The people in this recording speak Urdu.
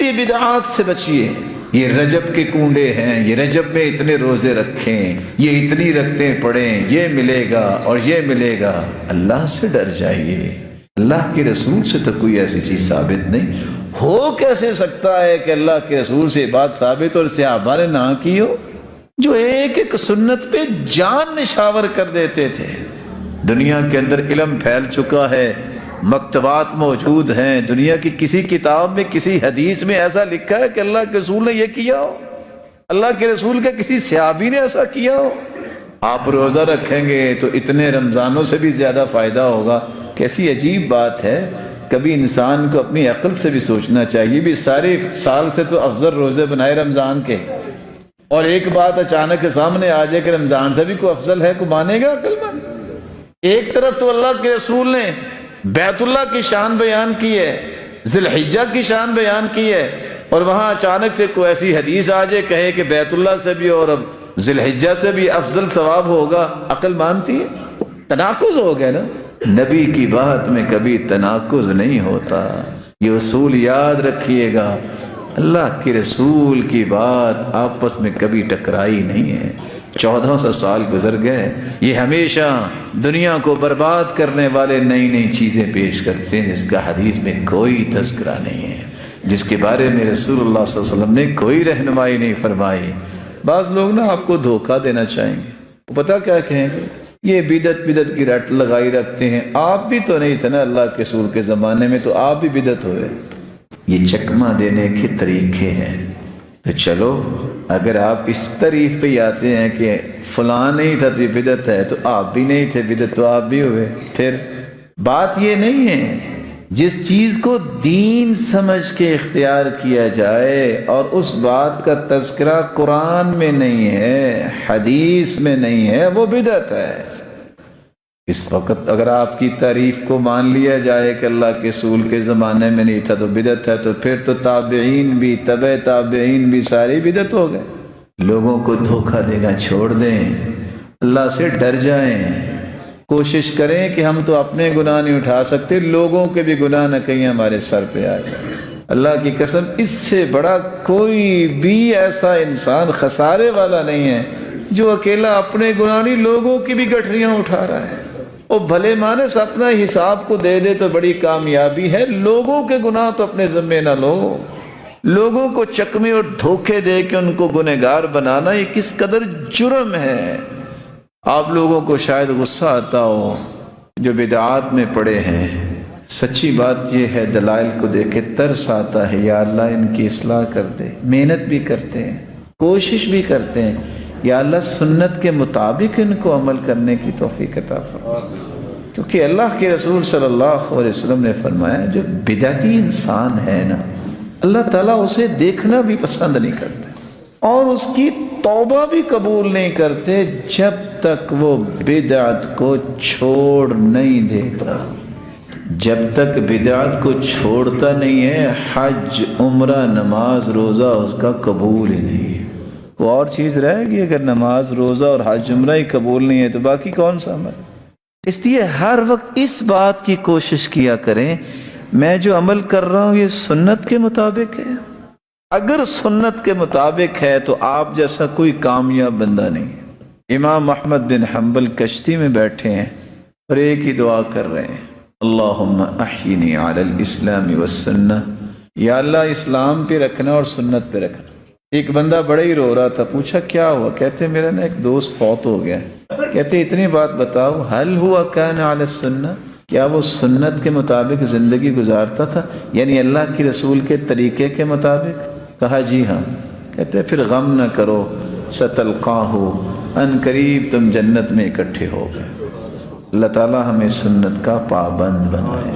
کے بدعات سے بچیے. یہ رجب کے کنڈے ہیں، یہ رجب میں اتنے روزے رکھیں، یہ اتنی رکعتیں پڑھیں، یہ ملے گا اور یہ ملے گا. اللہ سے ڈر جائیے. اللہ کے رسول سے تو کوئی ایسی چیز ثابت نہیں. ہو کیسے سکتا ہے کہ اللہ کے رسول سے بات ثابت اور صحابہ نے نہ کی ہو، جو ایک ایک سنت پہ جان نشاور کر دیتے تھے. دنیا کے اندر علم پھیل چکا ہے، مکتبات موجود ہیں، دنیا کی کسی کتاب میں کسی حدیث میں ایسا لکھا ہے کہ اللہ کے رسول نے یہ کیا ہو، اللہ کے رسول کے کسی صحابی نے ایسا کیا ہو. آپ روزہ رکھیں گے تو اتنے رمضانوں سے بھی زیادہ فائدہ ہوگا. کیسی عجیب بات ہے. کبھی انسان کو اپنی عقل سے بھی سوچنا چاہیے. بھی سارے سال سے تو افضل روزے بنائے رمضان کے، اور ایک بات اچانک سامنے آ جائے کہ رمضان سے بھی کوئی افضل ہے، کوئی مانے گا عقل مند؟ ایک طرف تو اللہ کے رسول نے بیت اللہ کی شان بیان کی ہے، ذی الحجہ کی شان بیان کی ہے، اور وہاں اچانک سے کوئی ایسی حدیث آ جائے کہے کہ بیت اللہ سے بھی اور اب ذی الحجہ سے بھی افضل ثواب ہوگا. عقل مانتی ہے؟ تناقض ہو گیا نا. نبی کی بات میں کبھی تناقض نہیں ہوتا. یہ اصول یاد رکھیے گا. اللہ کے رسول کی بات آپس میں کبھی ٹکرائی نہیں ہے. 1400 سال گزر گئے، یہ ہمیشہ دنیا کو برباد کرنے والے نئی نئی چیزیں پیش کرتے ہیں جس کا حدیث میں کوئی تذکرہ نہیں ہے، جس کے بارے میں رسول اللہ صلی اللہ علیہ وسلم نے کوئی رہنمائی نہیں فرمائی. بعض لوگ نا آپ کو دھوکہ دینا چاہیں گے. پتہ کیا کہیں گے؟ یہ بدعت کی رٹ لگائی رکھتے ہیں. آپ بھی تو نہیں تھے نا اللہ کے رسول کے زمانے میں، تو آپ بھی بدعت ہوئے. یہ چکمہ دینے کے طریقے ہیں. تو چلو اگر آپ اس تعریف پہ آتے ہیں کہ فلاں نہیں تھا تو یہ بدعت ہے، تو آپ بھی نہیں تھے بدعت، تو آپ بھی ہوئے. پھر بات یہ نہیں ہے. جس چیز کو دین سمجھ کے اختیار کیا جائے اور اس بات کا تذکرہ قرآن میں نہیں ہے، حدیث میں نہیں ہے، وہ بدعت ہے. اس وقت اگر آپ کی تعریف کو مان لیا جائے کہ اللہ کے رسول کے زمانے میں نہیں تھا تو بدعت ہے، تو پھر تو تابعین بھی، تبع تابعین بھی ساری بدعت ہو گئے. لوگوں کو دھوکہ دینا چھوڑ دیں، اللہ سے ڈر جائیں. کوشش کریں کہ ہم تو اپنے گناہ نہیں اٹھا سکتے، لوگوں کے بھی گناہ نہ کہیں ہمارے سر پہ آ جائے. اللہ کی قسم اس سے بڑا کوئی بھی ایسا انسان خسارے والا نہیں ہے جو اکیلا اپنے گناہ نہیں لوگوں کی بھی گٹھریاں اٹھا رہا ہے. وہ بھلے مانس اپنا حساب کو دے دے تو بڑی کامیابی ہے. لوگوں کے گناہ تو اپنے ذمے نہ لو. لوگوں کو چکمے اور دھوکے دے کے ان کو گنہگار بنانا یہ کس قدر جرم ہے. آپ لوگوں کو شاید غصہ آتا ہو جو بدعات میں پڑے ہیں. سچی بات یہ ہے، دلائل کو دیکھ کے ترس آتا ہے، یا اللہ ان کی اصلاح کر دے. محنت بھی کرتے ہیں، کوشش بھی کرتے ہیں، یا اللہ سنت کے مطابق ان کو عمل کرنے کی توفیق عطا فرما. کیونکہ اللہ کے رسول صلی اللہ علیہ وسلم نے فرمایا جو بدعتی انسان ہے نا، اللہ تعالیٰ اسے دیکھنا بھی پسند نہیں کرتے اور اس کی توبہ بھی قبول نہیں کرتے جب تک وہ بدعت کو چھوڑ نہیں دیتا. جب تک بدعت کو چھوڑتا نہیں ہے، حج، عمرہ، نماز، روزہ اس کا قبول ہی نہیں ہے. وہ اور چیز رہے گی اگر نماز، روزہ اور حج عمرہ ہی قبول نہیں ہے تو باقی کون سا عمل؟ اس لیے ہر وقت اس بات کی کوشش کیا کریں میں جو عمل کر رہا ہوں یہ سنت کے مطابق ہے. اگر سنت کے مطابق ہے تو آپ جیسا کوئی کامیاب بندہ نہیں ہے. امام احمد بن حنبل کشتی میں بیٹھے ہیں اور ایک ہی دعا کر رہے ہیں، اللہم احینی علی الاسلام والسنہ. یا اللہ اسلام پہ رکھنا اور سنت پہ رکھنا. ایک بندہ بڑا ہی رو رہا تھا. پوچھا کیا ہوا؟ کہتے میرا نا ایک دوست فوت ہو گیا. کہتے اتنی بات بتاؤ، حل ہوا کان علی السنہ، کیا وہ سنت کے مطابق زندگی گزارتا تھا، یعنی اللہ کی رسول کے طریقے کے مطابق؟ کہا جی ہاں. کہتے پھر غم نہ کرو، ستلقاہ، ان قریب تم جنت میں اکٹھے ہو گئے. اللہ تعالی ہمیں سنت کا پابند بنائے.